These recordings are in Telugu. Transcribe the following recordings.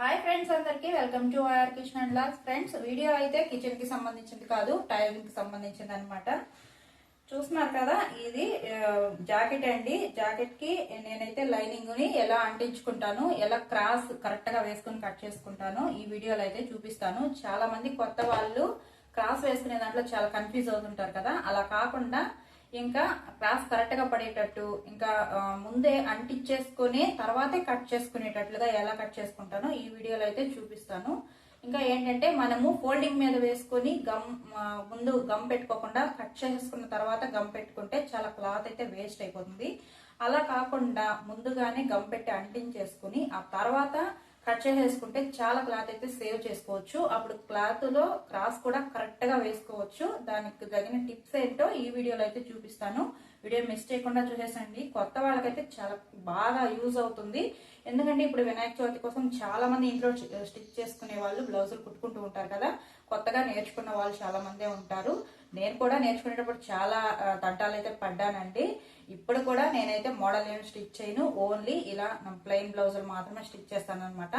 హాయ్ ఫ్రెండ్స్, అందరికి welcome to our kitchen and logs. Friends, video అయితే కిచెన్ కి సంబంధించింది కాదు, టైలరింగ్ కి సంబంధించింది అనమాట. చూస్తున్నారు కదా, ఇది జాకెట్ అండి. జాకెట్ కి నేనైతే లైనింగ్ ని ఎలా అంటించుకుంటాను, ఎలా క్రాస్ కరెక్ట్ గా వేసుకుని కట్ చేసుకుంటాను ఈ వీడియోలో అయితే చూపిస్తాను. చాలా మంది కొత్త వాళ్ళు క్రాస్ వేసుకునే దాంట్లో చాలా కన్ఫ్యూజ్ అవుతుంటారు కదా, అలా కాకుండా ఇంకా క్రాస్ కరెక్ట్ గా పడేటట్టు, ఇంకా ముందే అంటించేసుకుని తర్వాతే కట్ చేసుకునేటట్లుగా ఎలా కట్ చేసుకుంటానో ఈ వీడియోలో అయితే చూపిస్తాను. ఇంకా ఏంటంటే, మనము ఫోల్డింగ్ మీద వేసుకొని ముందు గమ్ పెట్టుకోకుండా కట్ చేసుకున్న తర్వాత గమ్ పెట్టుకుంటే చాలా క్లాత్ అయితే వేస్ట్ అయిపోతుంది. అలా కాకుండా ముందుగానే గమ్ పెట్టి అంటించేసుకుని ఆ తర్వాత కట్ చేసేసుకుంటే చాలా క్లాత్ అయితే సేవ్ చేసుకోవచ్చు. అప్పుడు క్లాత్ లో క్రాస్ కూడా కరెక్ట్ గా వేసుకోవచ్చు. దానికి తగిన టిప్స్ ఏంటో ఈ వీడియోలో అయితే చూపిస్తాను. వీడియో మిస్ చేయకుండా చూసేసండి. కొత్త వాళ్ళకైతే చాలా బాగా యూజ్ అవుతుంది. ఎందుకంటే ఇప్పుడు వినాయక చవితి కోసం చాలా మంది ఇంట్లో స్టిచ్ చేసుకునే వాళ్ళు బ్లౌజులు కుట్టుకుంటూ ఉంటారు కదా. కొత్తగా నేర్చుకున్న వాళ్ళు చాలా మందే ఉంటారు. నేను కూడా నేర్చుకునేటప్పుడు చాలా తంటాలు అయితే పడ్డానండి. ఇప్పుడు కూడా నేనైతే మోడల్ ఏమి స్టిచ్ చేయను, ఓన్లీ ఇలా ప్లెయిన్ బ్లౌజులు మాత్రమే స్టిచ్ చేస్తాను అనమాట.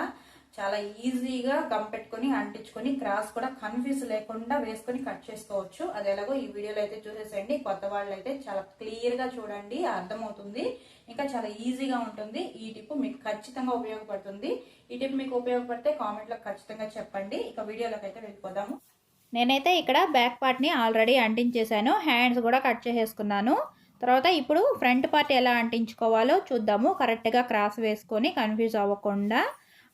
చాలా ఈజీగా గమ్ పెట్టుకుని అంటించుకొని క్రాస్ కూడా కన్ఫ్యూజ్ లేకుండా వేసుకొని కట్ చేసుకోవచ్చు. అది ఎలాగో ఈ వీడియోలో అయితే చూసేసేయండి. కొత్త వాళ్ళు అయితే చాలా క్లియర్ గా చూడండి, అర్థమవుతుంది. ఇంకా చాలా ఈజీగా ఉంటుంది. ఈ టిప్ మీకు ఖచ్చితంగా ఉపయోగపడుతుంది. ఈ టిప్ మీకు ఉపయోగపడితే కామెంట్ లో ఖచ్చితంగా చెప్పండి. ఇక వీడియోలోకి అయితే వెళ్ళిపోదాము. నేనైతే ఇక్కడ బ్యాక్ పార్ట్ని ఆల్రెడీ అంటించేసాను, హ్యాండ్స్ కూడా కట్ చేసేసుకున్నాను. తర్వాత ఇప్పుడు ఫ్రంట్ పార్ట్ ఎలా అంటించుకోవాలో చూద్దాము. కరెక్ట్గా క్రాస్ వేసుకొని కన్ఫ్యూజ్ అవ్వకుండా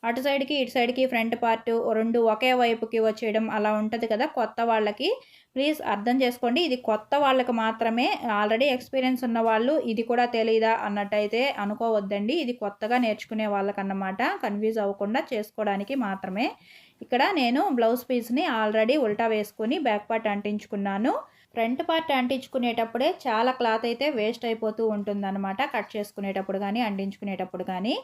అటు సైడ్కి ఇటు సైడ్కి ఫ్రంట్ పార్ట్ రెండు ఒకే వైపుకి వచ్చేయడం అలా ఉంటుంది కదా కొత్త వాళ్ళకి. ప్లీజ్ అర్థం చేసుకోండి, ఇది కొత్త వాళ్ళకి మాత్రమే. ఆల్రెడీ ఎక్స్పీరియన్స్ ఉన్న వాళ్ళు ఇది కూడా తెలీదా అన్నట్టయితే అనుకోవద్దండి. ఇది కొత్తగా నేర్చుకునే వాళ్ళకన్నమాట. కన్ఫ్యూజ్ అవ్వకుండా చేసుకోవడానికి మాత్రమే. ఇక్కడ నేను బ్లౌజ్ పీస్ని ఆల్రెడీ ఉల్టా వేసుకొని బ్యాక్ పార్ట్ అంటించుకున్నాను. ఫ్రంట్ పార్ట్ అంటించుకునేటప్పుడే చాలా క్లాత్ అయితే వేస్ట్ అయిపోతూ ఉంటుందన్నమాట. కట్ చేసుకునేటప్పుడు కానీ అంటించుకునేటప్పుడు కానీ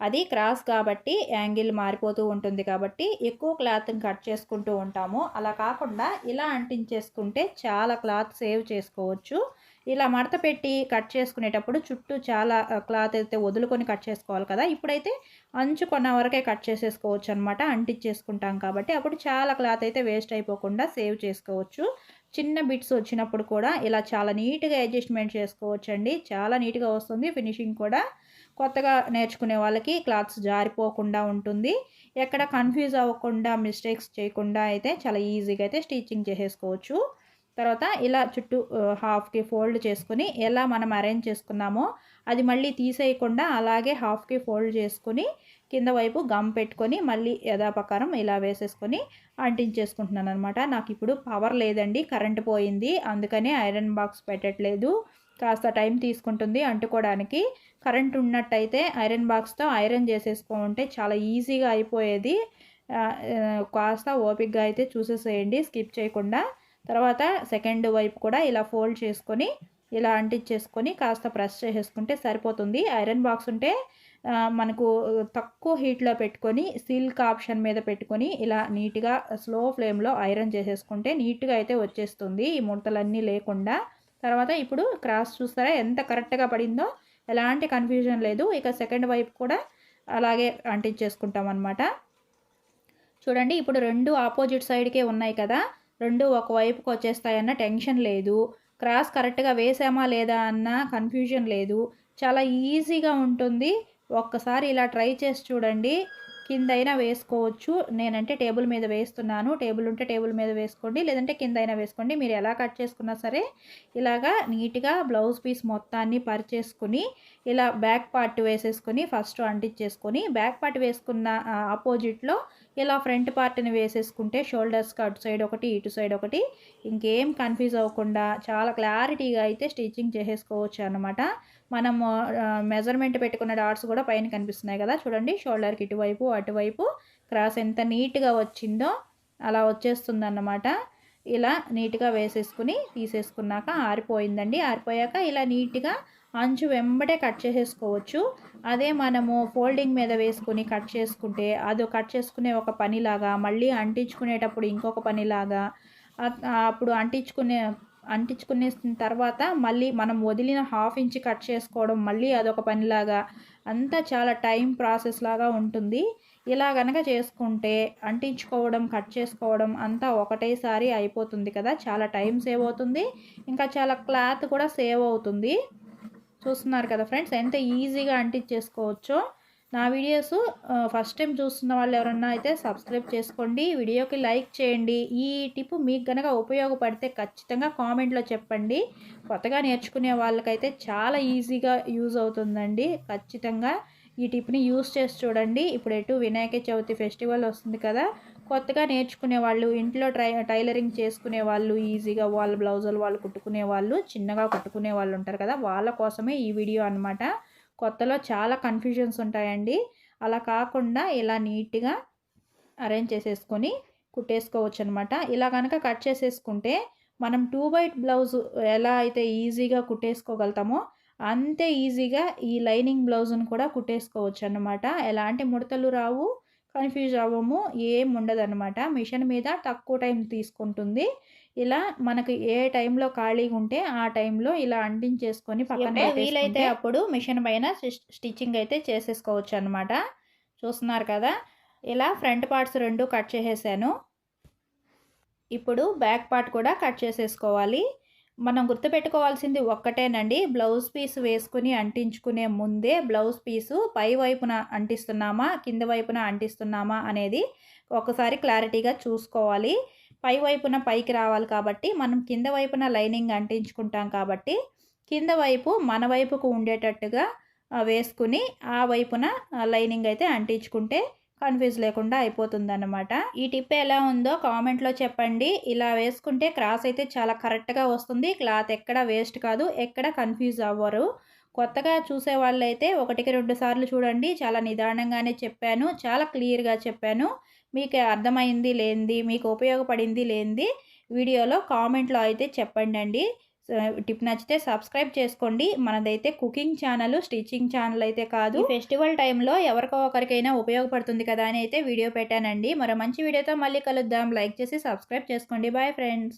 అది క్రాస్ కాబట్టి యాంగిల్ మారిపోతూ ఉంటుంది కాబట్టి ఎక్కువ క్లాత్ని కట్ చేసుకుంటూ ఉంటాము. అలా కాకుండా ఇలా అంటించేసుకుంటే చాలా క్లాత్ సేవ్ చేసుకోవచ్చు. ఇలా మడత పెట్టి కట్ చేసుకునేటప్పుడు చుట్టూ చాలా క్లాత్ అయితే వదులుకొని కట్ చేసుకోవాలి కదా. ఇప్పుడైతే అంచు కొన్న వరకే కట్ చేసేసుకోవచ్చు అనమాట, అంటించేసుకుంటాం కాబట్టి. అప్పుడు చాలా క్లాత్ అయితే వేస్ట్ అయిపోకుండా సేవ్ చేసుకోవచ్చు. చిన్న బిట్స్ వచ్చినప్పుడు కూడా ఇలా చాలా నీట్గా అడ్జస్ట్మెంట్ చేసుకోవచ్చు అండి. చాలా నీట్గా వస్తుంది. ఫినిషింగ్ కూడా కొత్తగా నేర్చుకునే వాళ్ళకి క్లాత్స్ జారిపోకుండా ఉంటుంది. ఎక్కడ కన్ఫ్యూజ్ అవ్వకుండా మిస్టేక్స్ చేయకుండా అయితే చాలా ఈజీగా అయితే స్టిచ్చింగ్ చేసేసుకోవచ్చు. తర్వాత ఇలా చుట్టూ హాఫ్కి ఫోల్డ్ చేసుకుని ఎలా మనం అరేంజ్ చేసుకున్నామో అది మళ్ళీ తీసేయకుండా అలాగే హాఫ్కి ఫోల్డ్ చేసుకుని కింద వైపు గమ్ పెట్టుకొని మళ్ళీ యథాప్రకారం ఇలా వేసేసుకొని అంటించేసుకుంటున్నాను అనమాట. నాకు ఇప్పుడు పవర్ లేదండి, కరెంటు పోయింది, అందుకని ఐరన్ బాక్స్ పెట్టట్లేదు. కాస్త టైం తీసుకుంటుంది అంటుకోవడానికి. కరెంట్ ఉన్నట్టయితే ఐరన్ బాక్స్తో ఐరన్ చేసేసుకుంటే చాలా ఈజీగా అయిపోయేది. కాస్త ఓపిక్గా అయితే చూసేసేయండి, స్కిప్ చేయకుండా. తర్వాత సెకండ్ వైపు కూడా ఇలా ఫోల్డ్ చేసుకొని ఇలా అంటించేసుకొని కాస్త ప్రెస్ చేసేసుకుంటే సరిపోతుంది. ఐరన్ బాక్స్ ఉంటే మనకు తక్కువ హీట్లో పెట్టుకొని సిల్క్ ఆప్షన్ మీద పెట్టుకొని ఇలా నీట్గా స్లో ఫ్లేమ్లో ఐరన్ చేసేసుకుంటే నీట్గా అయితే వచ్చేస్తుంది, ఈ ముడతలన్నీ లేకుండా. తర్వాత ఇప్పుడు క్రాస్ చూస్తారా ఎంత కరెక్ట్గా పడిందో, ఎలాంటి కన్ఫ్యూజన్ లేదు. ఇక సెకండ్ వైపు కూడా అలాగే అంటించేసుకుంటాం అనమాట. చూడండి, ఇప్పుడు రెండు ఆపోజిట్ సైడ్కే ఉన్నాయి కదా, రెండు ఒకవైపుకి వచ్చేస్తాయన్న టెన్షన్ లేదు. క్రాస్ కరెక్ట్గా వేసామా లేదా అన్న కన్ఫ్యూజన్ లేదు. చాలా ఈజీగా ఉంటుంది. ఒక్కసారి ఇలా ట్రై చేసి చూడండి. కిందైనా వేసుకోవచ్చు, నేనంటే టేబుల్ మీద వేస్తున్నాను. టేబుల్ ఉంటే టేబుల్ మీద వేసుకోండి, లేదంటే కింద అయినా వేసుకోండి. మీరు ఎలా కట్ చేసుకున్నా సరే ఇలాగా నీట్గా బ్లౌజ్ పీస్ మొత్తాన్ని పరిచేసుకుని ఇలా బ్యాక్ పార్ట్ వేసేసుకొని ఫస్ట్ అంటించేసుకొని బ్యాక్ పార్ట్ వేసుకున్న ఆపోజిట్లో ఇలా ఫ్రంట్ పార్ట్ని వేసేసుకుంటే షోల్డర్స్కి అటు సైడ్ ఒకటి ఇటు సైడ్ ఒకటి ఇంకేం కన్ఫ్యూజ్ అవ్వకుండా చాలా క్లారిటీగా అయితే స్టిచ్చింగ్ చేసేసుకోవచ్చు అన్నమాట. మనం మెజర్మెంట్ పెట్టుకున్న డాట్స్ కూడా పైన కనిపిస్తున్నాయి కదా, చూడండి. షోల్డర్కి ఇటువైపు అటువైపు క్రాస్ ఎంత నీట్గా వచ్చిందో అలా వచ్చేస్తుంది అన్నమాట. ఇలా నీట్గా వేసేసుకుని తీసేసుకున్నాక ఆరిపోయిందండి. ఆరిపోయాక ఇలా నీట్గా అంచు వెంబడే కట్ చేసేసుకోవచ్చు. అదే మనము ఫోల్డింగ్ మీద వేసుకుని కట్ చేసుకుంటే అది కట్ చేసుకునే ఒక పనిలాగా, మళ్ళీ అంటించుకునేటప్పుడు ఇంకొక పనిలాగా, అప్పుడు అంటించుకునేసిన తర్వాత మళ్ళీ మనం వదిలిన హాఫ్ ఇంచ్ కట్ చేసుకోవడం మళ్ళీ అదొక పనిలాగా, అంతా చాలా టైం ప్రాసెస్ లాగా ఉంటుంది. ఇలా గనక చేసుకుంటే అంటించుకోవడం, కట్ చేసుకోవడం అంతా ఒకటేసారి అయిపోతుంది కదా, చాలా టైం సేవ్ అవుతుంది, ఇంకా చాలా క్లాత్ కూడా సేవ్ అవుతుంది. చూస్తున్నారు కదా ఫ్రెండ్స్ ఎంత ఈజీగా అంటించేసుకోవచ్చో. నా వీడియోస్ ఫస్ట్ టైం చూస్తున్న వాళ్ళు ఎవరన్నా అయితే సబ్స్క్రైబ్ చేసుకోండి, వీడియోకి లైక్ చేయండి. ఈ టిప్ మీకు కనుక ఉపయోగపడితే ఖచ్చితంగా కామెంట్లో చెప్పండి. కొత్తగా నేర్చుకునే వాళ్ళకైతే చాలా ఈజీగా యూజ్ అవుతుందండి. ఖచ్చితంగా ఈ టిప్ని యూజ్ చేసి చూడండి. ఇప్పుడు ఎటు వినాయక చవితి ఫెస్టివల్ వస్తుంది కదా, కొత్తగా నేర్చుకునే వాళ్ళు, ఇంట్లో టైలరింగ్ చేసుకునే వాళ్ళు, ఈజీగా వాళ్ళ బ్లౌజులు వాళ్ళు కుట్టుకునే వాళ్ళు, చిన్నగా కుట్టుకునే వాళ్ళు ఉంటారు కదా, వాళ్ళ కోసమే ఈ వీడియో అనమాట. కొత్తలో చాలా కన్ఫ్యూజన్స్ ఉంటాయండి. అలా కాకుండా ఇలా నీట్గా అరేంజ్ చేసేసుకొని కుట్టేసుకోవచ్చు అనమాట. ఇలా కనుక కట్ చేసేసుకుంటే మనం 2x బ్లౌజ్ ఎలా అయితే ఈజీగా కుట్టేసుకోగలుగుతామో అంతే ఈజీగా ఈ లైనింగ్ బ్లౌజ్ను కూడా కుట్టేసుకోవచ్చు అన్నమాట. ఎలాంటి ముడతలు రావు, కన్ఫ్యూజ్ అవ్వము, ఏం ఉండదన్నమాట. మిషన్ మీద తక్కువ టైం తీసుకుంటుంది. ఇలా మనకి ఏ టైంలో ఖాళీగా ఉంటే ఆ టైంలో ఇలా అంటించేసుకొని పక్కన వీలైతే అప్పుడు మిషన్ పైన స్టిచ్చింగ్ అయితే చేసేసుకోవచ్చు అనమాట. చూస్తున్నారు కదా, ఇలా ఫ్రంట్ పార్ట్స్ 2 కట్ చేసేసాను. ఇప్పుడు బ్యాక్ పార్ట్ కూడా కట్ చేసేసుకోవాలి. మనం గుర్తుపెట్టుకోవాల్సింది ఒక్కటేనండి, బ్లౌజ్ పీస్ వేసుకుని అంటించుకునే ముందే బ్లౌజ్ పీసు పై వైపున అంటిస్తున్నామా, కింద వైపున అంటిస్తున్నామా అనేది ఒకసారి క్లారిటీగా చూసుకోవాలి. పై వైపున పైకి రావాలి కాబట్టి మనం కింద వైపున లైనింగ్ అంటించుకుంటాం కాబట్టి కింద వైపు మన వైపుకు ఉండేటట్టుగా వేసుకుని ఆ వైపున లైనింగ్ అయితే అంటించుకుంటే కన్ఫ్యూజ్ లేకుండా అయిపోతుందన్నమాట. ఈ టిప్ ఎలా ఉందో కామెంట్లో చెప్పండి. ఇలా వేసుకుంటే క్రాస్ అయితే చాలా కరెక్ట్గా వస్తుంది, క్లాత్ ఎక్కడ వేస్ట్ కాదు, ఎక్కడ కన్ఫ్యూజ్ అవ్వరు. కొత్తగా చూసే వాళ్ళైతే 1-2 సార్లు చూడండి, చాలా నిదానంగానే చెప్పాను, చాలా క్లియర్గా చెప్పాను. మీకు అర్థమైంది లేనిది, మీకు ఉపయోగపడింది లేనిది వీడియోలో కామెంట్లో అయితే చెప్పండి అండి. టిప్ నచ్చితే సబ్స్క్రైబ్ చేసుకోండి. మనదైతే కుకింగ్ ఛానల్, స్టిచ్చింగ్ ఛానల్ అయితే కాదు. ఫెస్టివల్ టైంలో ఎవరికో ఒకరికైనా ఉపయోగపడుతుంది కదా అని అయితే వీడియో పెట్టానండి. మరో మంచి వీడియోతో మళ్ళీ కలుద్దాం. లైక్ చేసి సబ్స్క్రైబ్ చేసుకోండి. Bye friends.